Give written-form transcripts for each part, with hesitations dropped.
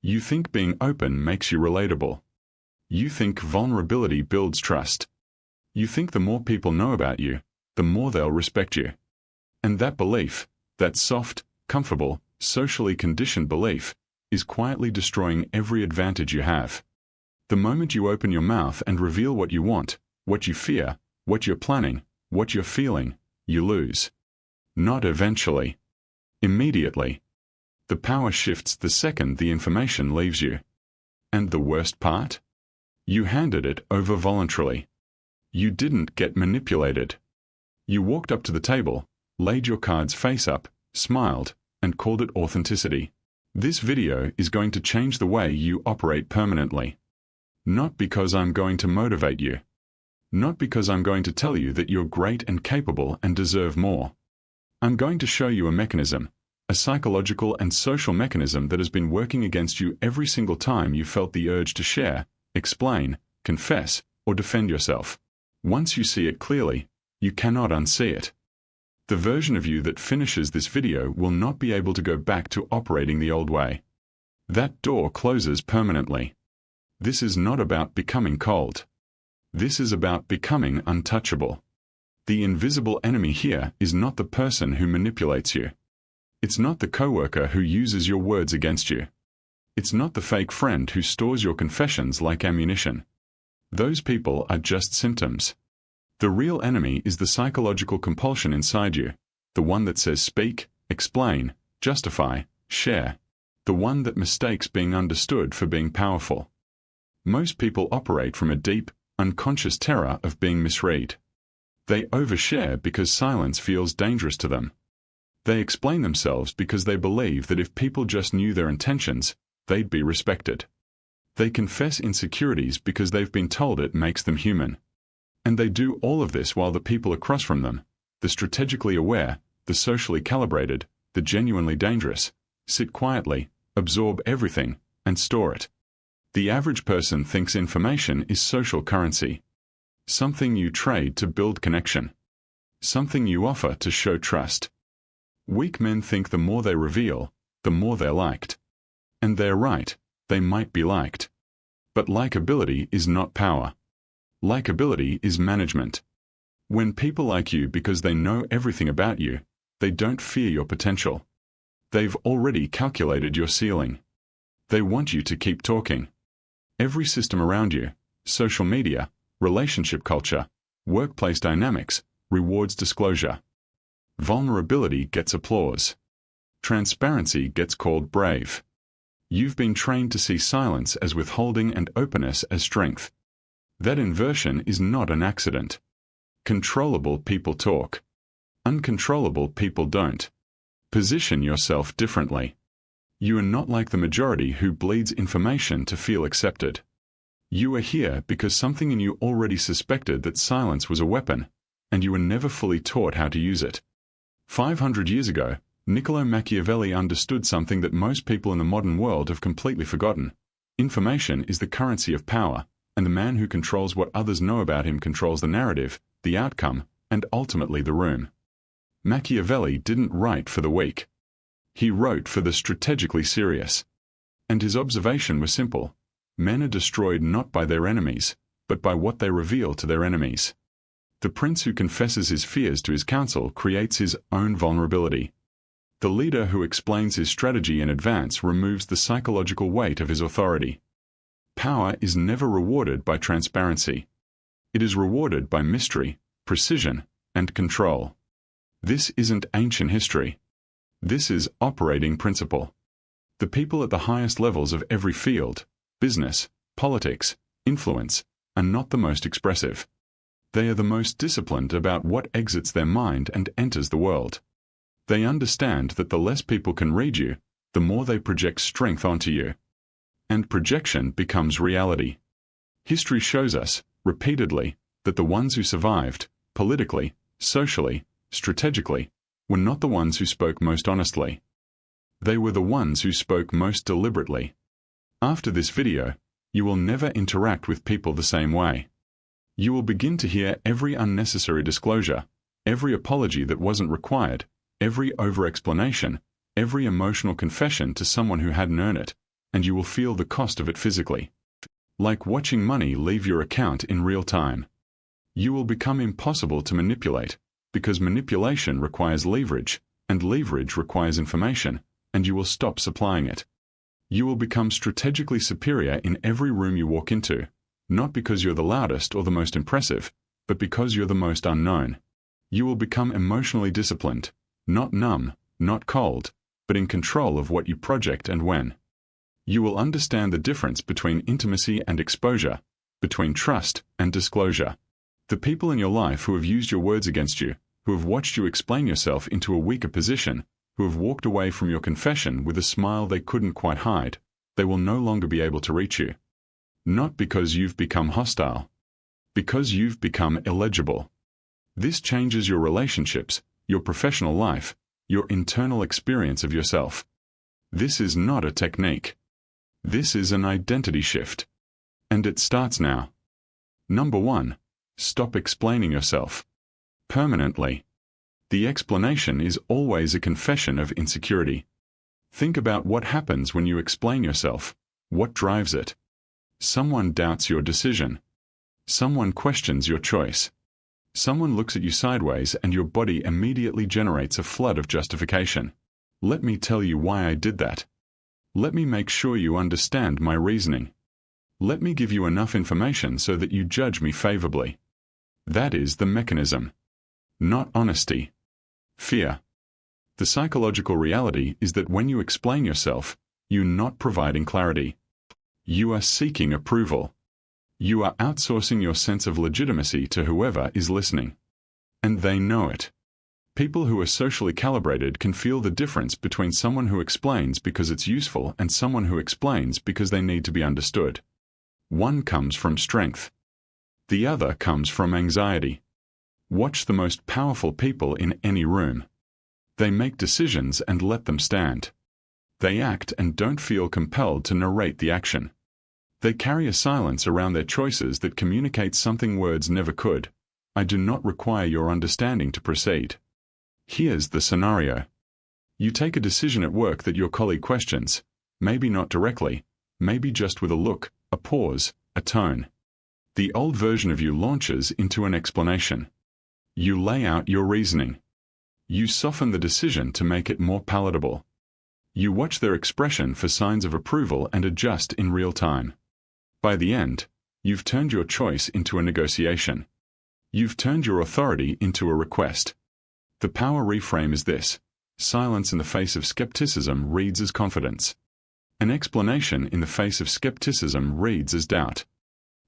You think being open makes you relatable. You think vulnerability builds trust. You think the more people know about you, the more they'll respect you. And that belief, that soft, comfortable, socially conditioned belief, is quietly destroying every advantage you have. The moment you open your mouth and reveal what you want, what you fear, what you're planning, what you're feeling, you lose. Not eventually. Immediately. The power shifts the second the information leaves you. And the worst part? You handed it over voluntarily. You didn't get manipulated. You walked up to the table, laid your cards face up, smiled, and called it authenticity. This video is going to change the way you operate permanently. Not because I'm going to motivate you. Not because I'm going to tell you that you're great and capable and deserve more. I'm going to show you a mechanism, a psychological and social mechanism that has been working against you every single time you felt the urge to share, explain, confess, or defend yourself. Once you see it clearly, you cannot unsee it. The version of you that finishes this video will not be able to go back to operating the old way. That door closes permanently. This is not about becoming cold. This is about becoming untouchable. The invisible enemy here is not the person who manipulates you. It's not the coworker who uses your words against you. It's not the fake friend who stores your confessions like ammunition. Those people are just symptoms. The real enemy is the psychological compulsion inside you, the one that says speak, explain, justify, share, the one that mistakes being understood for being powerful. Most people operate from a deep, unconscious terror of being misread. They overshare because silence feels dangerous to them. They explain themselves because they believe that if people just knew their intentions, they'd be respected. They confess insecurities because they've been told it makes them human. And they do all of this while the people across from them, the strategically aware, the socially calibrated, the genuinely dangerous, sit quietly, absorb everything, and store it. The average person thinks information is social currency. Something you trade to build connection. Something you offer to show trust. Weak men think the more they reveal, the more they're liked. And they're right, they might be liked. But likability is not power. Likability is management. When people like you because they know everything about you, they don't fear your potential. They've already calculated your ceiling. They want you to keep talking. Every system around you, social media, relationship culture, workplace dynamics, rewards disclosure. Vulnerability gets applause. Transparency gets called brave. You've been trained to see silence as withholding and openness as strength. That inversion is not an accident. Controllable people talk. Uncontrollable people don't. Position yourself differently. You are not like the majority who bleeds information to feel accepted. You are here because something in you already suspected that silence was a weapon, and you were never fully taught how to use it. 500 years ago, Niccolo Machiavelli understood something that most people in the modern world have completely forgotten. Information is the currency of power, and the man who controls what others know about him controls the narrative, the outcome, and ultimately the room. Machiavelli didn't write for the weak. He wrote for the strategically serious. And his observation was simple. Men are destroyed not by their enemies, but by what they reveal to their enemies. The prince who confesses his fears to his council creates his own vulnerability. The leader who explains his strategy in advance removes the psychological weight of his authority. Power is never rewarded by transparency. It is rewarded by mystery, precision, and control. This isn't ancient history. This is operating principle. The people at the highest levels of every field, business, politics, influence, are not the most expressive. They are the most disciplined about what exits their mind and enters the world. They understand that the less people can read you, the more they project strength onto you. And projection becomes reality. History shows us, repeatedly, that the ones who survived, politically, socially, strategically, were not the ones who spoke most honestly. They were the ones who spoke most deliberately. After this video, you will never interact with people the same way. You will begin to hear every unnecessary disclosure, every apology that wasn't required, every over-explanation, every emotional confession to someone who hadn't earned it, and you will feel the cost of it physically. Like watching money leave your account in real time. You will become impossible to manipulate, because manipulation requires leverage, and leverage requires information, and you will stop supplying it. You will become strategically superior in every room you walk into, not because you're the loudest or the most impressive, but because you're the most unknown. You will become emotionally disciplined, not numb, not cold, but in control of what you project and when. You will understand the difference between intimacy and exposure, between trust and disclosure. The people in your life who have used your words against you, who have watched you explain yourself into a weaker position, who have walked away from your confession with a smile they couldn't quite hide, they will no longer be able to reach you. Not because you've become hostile, because you've become illegible. This changes your relationships, your professional life, your internal experience of yourself. This is not a technique. This is an identity shift. And it starts now. Number 1. Stop explaining yourself. Permanently. The explanation is always a confession of insecurity. Think about what happens when you explain yourself. What drives it? Someone doubts your decision. Someone questions your choice. Someone looks at you sideways and your body immediately generates a flood of justification. Let me tell you why I did that. Let me make sure you understand my reasoning. Let me give you enough information so that you judge me favorably. That is the mechanism. Not honesty. Fear. The psychological reality is that when you explain yourself, you're not providing clarity. You are seeking approval. You are outsourcing your sense of legitimacy to whoever is listening. And they know it. People who are socially calibrated can feel the difference between someone who explains because it's useful and someone who explains because they need to be understood. One comes from strength. The other comes from anxiety. Watch the most powerful people in any room. They make decisions and let them stand. They act and don't feel compelled to narrate the action. They carry a silence around their choices that communicates something words never could. I do not require your understanding to proceed. Here's the scenario. You take a decision at work that your colleague questions, maybe not directly, maybe just with a look, a pause, a tone. The old version of you launches into an explanation. You lay out your reasoning. You soften the decision to make it more palatable. You watch their expression for signs of approval and adjust in real time. By the end, you've turned your choice into a negotiation. You've turned your authority into a request. The power reframe is this: silence in the face of skepticism reads as confidence. An explanation in the face of skepticism reads as doubt.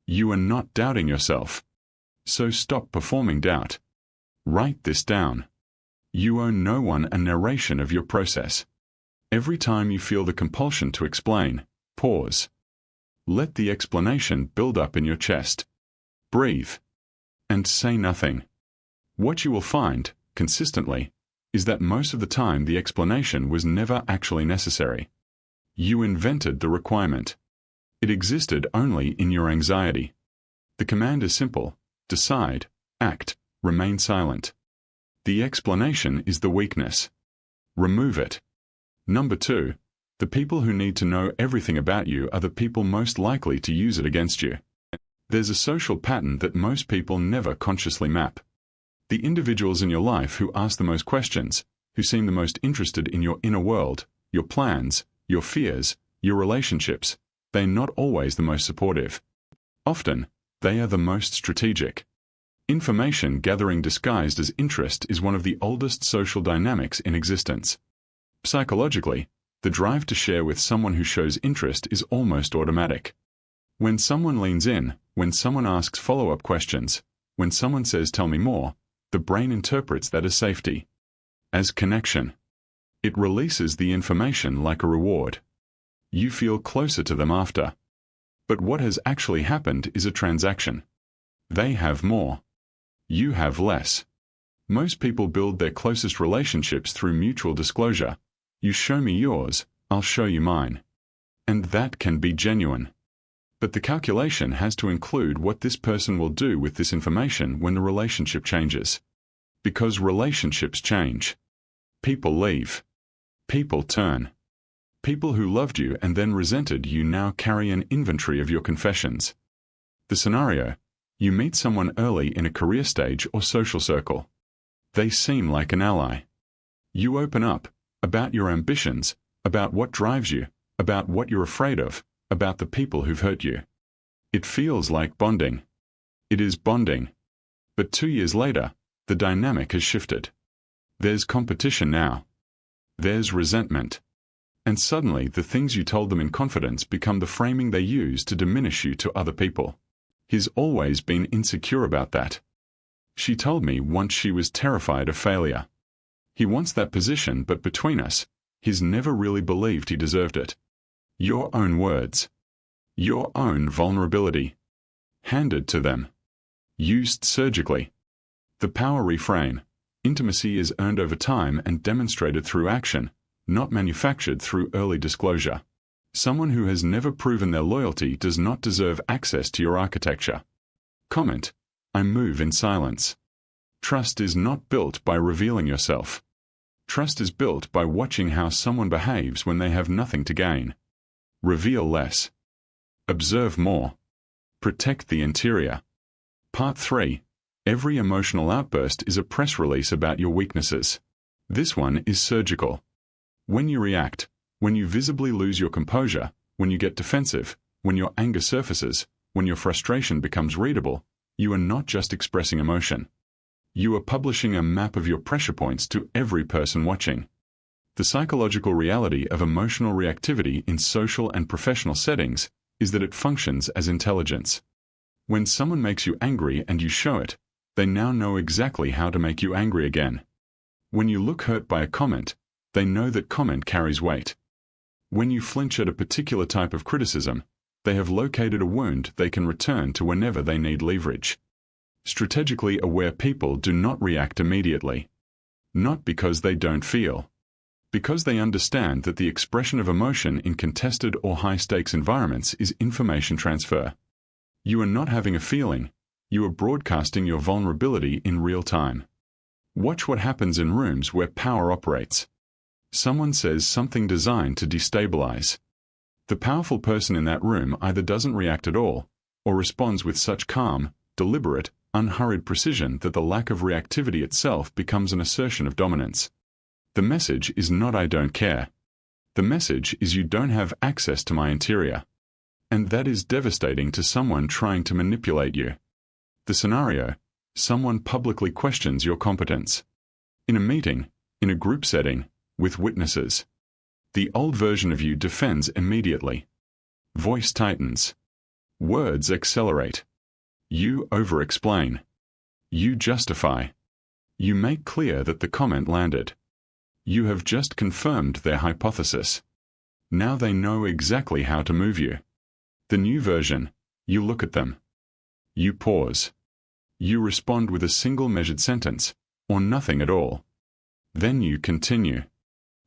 You are not doubting yourself. So stop performing doubt. Write this down. You owe no one a narration of your process. Every time you feel the compulsion to explain, pause. Let the explanation build up in your chest. Breathe. And say nothing. What you will find, consistently, is that most of the time the explanation was never actually necessary. You invented the requirement. It existed only in your anxiety. The command is simple: decide, act, remain silent. The explanation is the weakness. Remove it. Number 2, the people who need to know everything about you are the people most likely to use it against you. There's a social pattern that most people never consciously map. The individuals in your life who ask the most questions, who seem the most interested in your inner world, your plans, your fears, your relationships, they're not always the most supportive. Often, they are the most strategic. Information gathering disguised as interest is one of the oldest social dynamics in existence. Psychologically, the drive to share with someone who shows interest is almost automatic. When someone leans in, when someone asks follow-up questions, when someone says "tell me more," the brain interprets that as safety, as connection. It releases the information like a reward. You feel closer to them after. But what has actually happened is a transaction. They have more. You have less. Most people build their closest relationships through mutual disclosure. You show me yours, I'll show you mine. And that can be genuine. But the calculation has to include what this person will do with this information when the relationship changes. Because relationships change. People leave. People turn. People who loved you and then resented you now carry an inventory of your confessions. The scenario: you meet someone early in a career stage or social circle. They seem like an ally. You open up about your ambitions, about what drives you, about what you're afraid of, about the people who've hurt you. It feels like bonding. It is bonding. But 2 years later, the dynamic has shifted. There's competition now. There's resentment. And suddenly the things you told them in confidence become the framing they use to diminish you to other people. He's always been insecure about that. She told me once she was terrified of failure. He wants that position, but between us, he's never really believed he deserved it. Your own words. Your own vulnerability. Handed to them. Used surgically. The power reframe. Intimacy is earned over time and demonstrated through action, not manufactured through early disclosure. Someone who has never proven their loyalty does not deserve access to your architecture. Comment: I move in silence. Trust is not built by revealing yourself. Trust is built by watching how someone behaves when they have nothing to gain. Reveal less. Observe more. Protect the interior. Part 3. Every emotional outburst is a press release about your weaknesses. This one is surgical. When you react, when you visibly lose your composure, when you get defensive, when your anger surfaces, when your frustration becomes readable, you are not just expressing emotion. You are publishing a map of your pressure points to every person watching. The psychological reality of emotional reactivity in social and professional settings is that it functions as intelligence. When someone makes you angry and you show it, they now know exactly how to make you angry again. When you look hurt by a comment, they know that comment carries weight. When you flinch at a particular type of criticism, they have located a wound they can return to whenever they need leverage. Strategically aware people do not react immediately. Not because they don't feel. Because they understand that the expression of emotion in contested or high-stakes environments is information transfer. You are not having a feeling, you are broadcasting your vulnerability in real time. Watch what happens in rooms where power operates. Someone says something designed to destabilize. The powerful person in that room either doesn't react at all, or responds with such calm, deliberate, unhurried precision that the lack of reactivity itself becomes an assertion of dominance. The message is not "I don't care." The message is "you don't have access to my interior." And that is devastating to someone trying to manipulate you. The scenario: someone publicly questions your competence. In a meeting, in a group setting, with witnesses. The old version of you defends immediately. Voice tightens. Words accelerate. You over-explain. You justify. You make clear that the comment landed. You have just confirmed their hypothesis. Now they know exactly how to move you. The new version: you look at them. You pause. You respond with a single measured sentence, or nothing at all. Then you continue.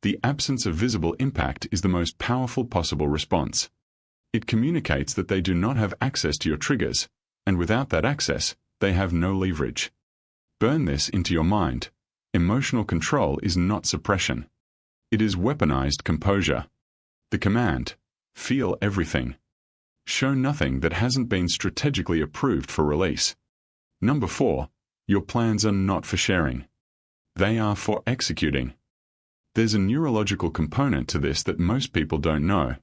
The absence of visible impact is the most powerful possible response. It communicates that they do not have access to your triggers, and without that access, they have no leverage. Burn this into your mind. Emotional control is not suppression. It is weaponized composure. The command: feel everything. Show nothing that hasn't been strategically approved for release. Number 4. Your plans are not for sharing. They are for executing. There's a neurological component to this that most people don't know.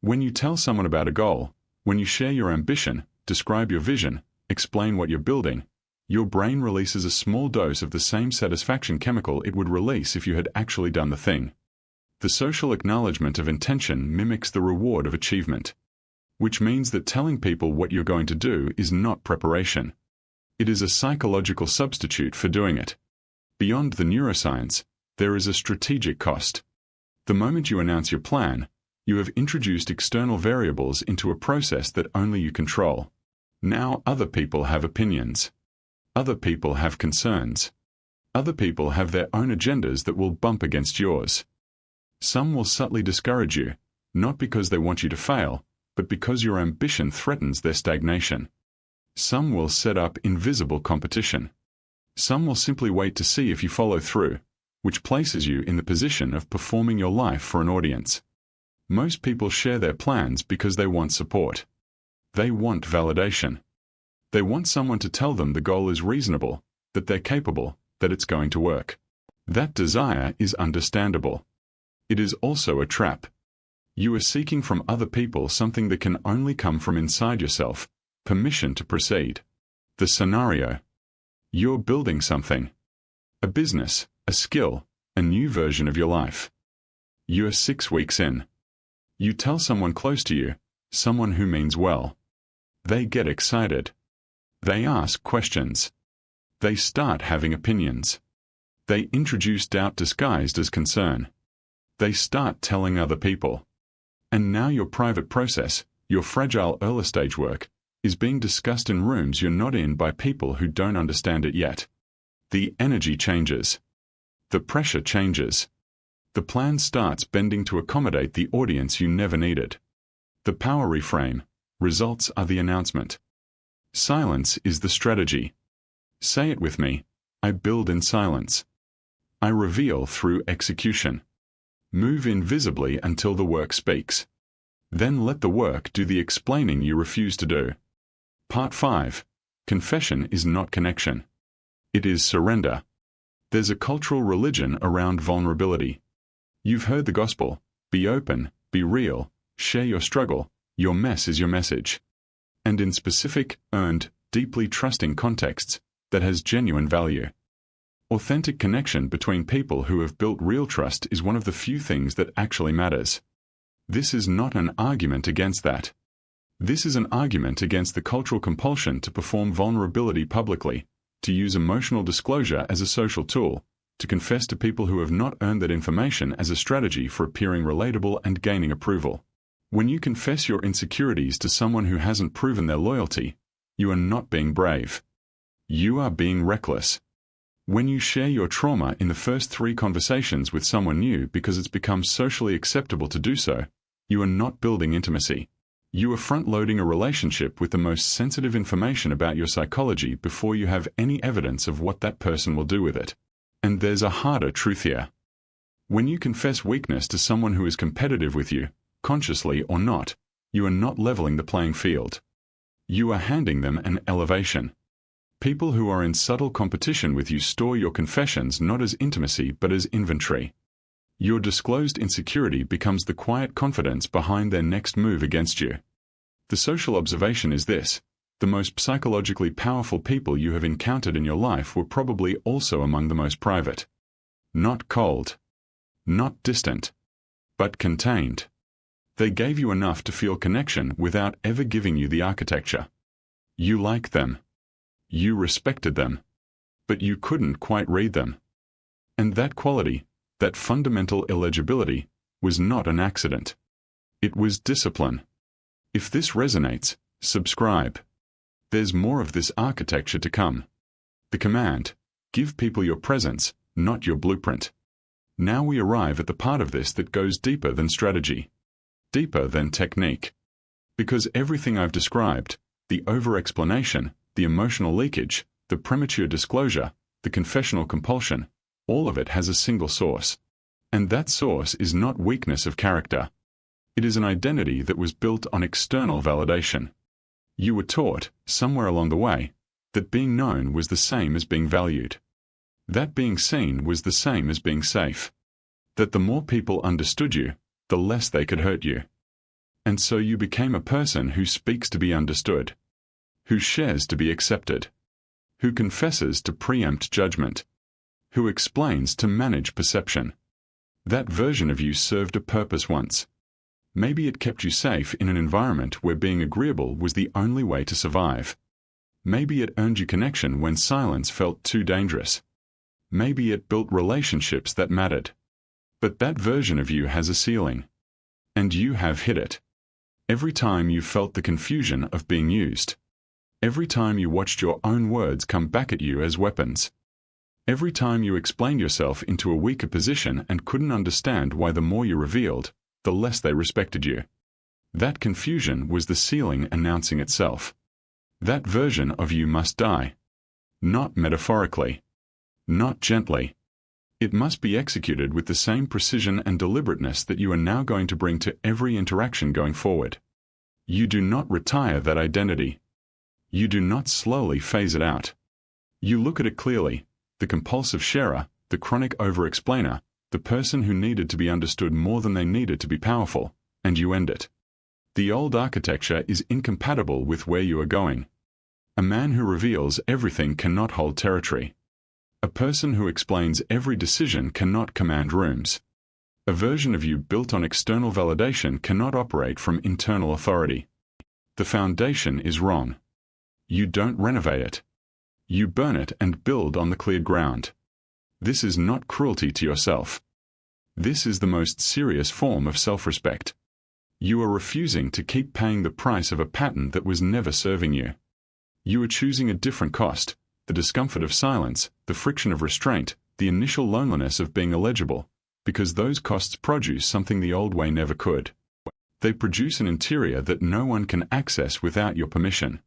When you tell someone about a goal, when you share your ambition, describe your vision, explain what you're building, your brain releases a small dose of the same satisfaction chemical it would release if you had actually done the thing. The social acknowledgement of intention mimics the reward of achievement. Which means that telling people what you're going to do is not preparation. It is a psychological substitute for doing it. Beyond the neuroscience, there is a strategic cost. The moment you announce your plan, you have introduced external variables into a process that only you control. Now other people have opinions. Other people have concerns. Other people have their own agendas that will bump against yours. Some will subtly discourage you, not because they want you to fail, but because your ambition threatens their stagnation. Some will set up invisible competition. Some will simply wait to see if you follow through, which places you in the position of performing your life for an audience. Most people share their plans because they want support. They want validation. They want someone to tell them the goal is reasonable, that they're capable, that it's going to work. That desire is understandable. It is also a trap. You are seeking from other people something that can only come from inside yourself, permission to proceed. The scenario. You're building something. A business, a skill, a new version of your life. You're 6 weeks in. You tell someone close to you, someone who means well. They get excited. They ask questions. They start having opinions. They introduce doubt disguised as concern. They start telling other people. And now your private process, your fragile early-stage work, is being discussed in rooms you're not in by people who don't understand it yet. The energy changes. The pressure changes. The plan starts bending to accommodate the audience you never needed. The power reframe. Results are the announcement. Silence is the strategy. Say it with me. I build in silence. I reveal through execution. Move invisibly until the work speaks. Then let the work do the explaining you refuse to do. Part 5. Confession is not connection. It is surrender. There's a cultural religion around vulnerability. You've heard the gospel. Be open, be real, share your struggle, your mess is your message. And in specific, earned, deeply trusting contexts, that has genuine value. Authentic connection between people who have built real trust is one of the few things that actually matters. This is not an argument against that. This is an argument against the cultural compulsion to perform vulnerability publicly, to use emotional disclosure as a social tool, to confess to people who have not earned that information as a strategy for appearing relatable and gaining approval. When you confess your insecurities to someone who hasn't proven their loyalty, you are not being brave. You are being reckless. When you share your trauma in the first 3 conversations with someone new because it's become socially acceptable to do so, you are not building intimacy. You are front-loading a relationship with the most sensitive information about your psychology before you have any evidence of what that person will do with it. And there's a harder truth here. When you confess weakness to someone who is competitive with you, consciously or not, you are not leveling the playing field. You are handing them an elevation. People who are in subtle competition with you store your confessions not as intimacy but as inventory. Your disclosed insecurity becomes the quiet confidence behind their next move against you. The social observation is this: the most psychologically powerful people you have encountered in your life were probably also among the most private. Not cold. Not distant. But contained. They gave you enough to feel connection without ever giving you the architecture. You liked them. You respected them. But you couldn't quite read them. And that quality, that fundamental illegibility, was not an accident. It was discipline. If this resonates, subscribe. There's more of this architecture to come. The command: give people your presence, not your blueprint. Now we arrive at the part of this that goes deeper than strategy. Deeper than technique. Because everything I've described, the over-explanation, the emotional leakage, the premature disclosure, the confessional compulsion, all of it has a single source. And that source is not weakness of character. It is an identity that was built on external validation. You were taught, somewhere along the way, that being known was the same as being valued. That being seen was the same as being safe. That the more people understood you, the less they could hurt you. And so you became a person who speaks to be understood, who shares to be accepted, who confesses to preempt judgment, who explains to manage perception. That version of you served a purpose once. Maybe it kept you safe in an environment where being agreeable was the only way to survive. Maybe it earned you connection when silence felt too dangerous. Maybe it built relationships that mattered. But that version of you has a ceiling. And you have hit it. Every time you felt the confusion of being used. Every time you watched your own words come back at you as weapons. Every time you explained yourself into a weaker position and couldn't understand why the more you revealed, the less they respected you. That confusion was the ceiling announcing itself. That version of you must die. Not metaphorically. Not gently. It must be executed with the same precision and deliberateness that you are now going to bring to every interaction going forward. You do not retire that identity. You do not slowly phase it out. You look at it clearly, the compulsive sharer, the chronic over-explainer, the person who needed to be understood more than they needed to be powerful, and you end it. The old architecture is incompatible with where you are going. A man who reveals everything cannot hold territory. A person who explains every decision cannot command rooms. A version of you built on external validation cannot operate from internal authority. The foundation is wrong. You don't renovate it. You burn it and build on the cleared ground. This is not cruelty to yourself. This is the most serious form of self-respect. You are refusing to keep paying the price of a pattern that was never serving you. You are choosing a different cost, the discomfort of silence, the friction of restraint, the initial loneliness of being illegible, because those costs produce something the old way never could. They produce an interior that no one can access without your permission.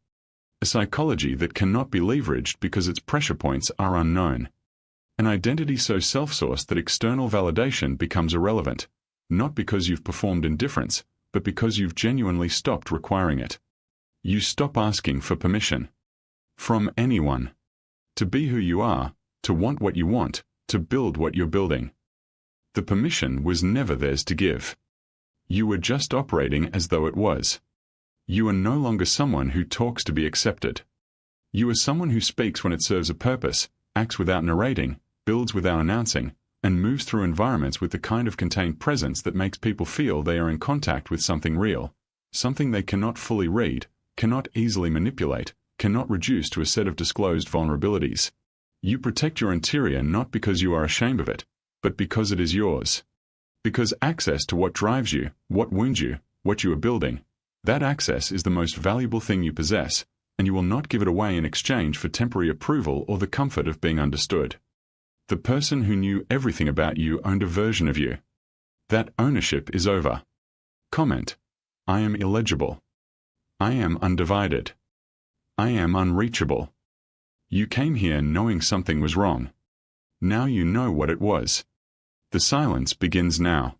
A psychology that cannot be leveraged because its pressure points are unknown. An identity so self-sourced that external validation becomes irrelevant, not because you've performed indifference, but because you've genuinely stopped requiring it. You stop asking for permission. From anyone. To be who you are, to want what you want, to build what you're building. The permission was never theirs to give. You were just operating as though it was. You are no longer someone who talks to be accepted. You are someone who speaks when it serves a purpose, acts without narrating, builds without announcing, and moves through environments with the kind of contained presence that makes people feel they are in contact with something real, something they cannot fully read, cannot easily manipulate, cannot reduce to a set of disclosed vulnerabilities. You protect your interior not because you are ashamed of it, but because it is yours. Because access to what drives you, what wounds you, what you are building, that access is the most valuable thing you possess, and you will not give it away in exchange for temporary approval or the comfort of being understood. The person who knew everything about you owned a version of you. That ownership is over. Comment: I am illegible. I am undivided. I am unreachable. You came here knowing something was wrong. Now you know what it was. The silence begins now.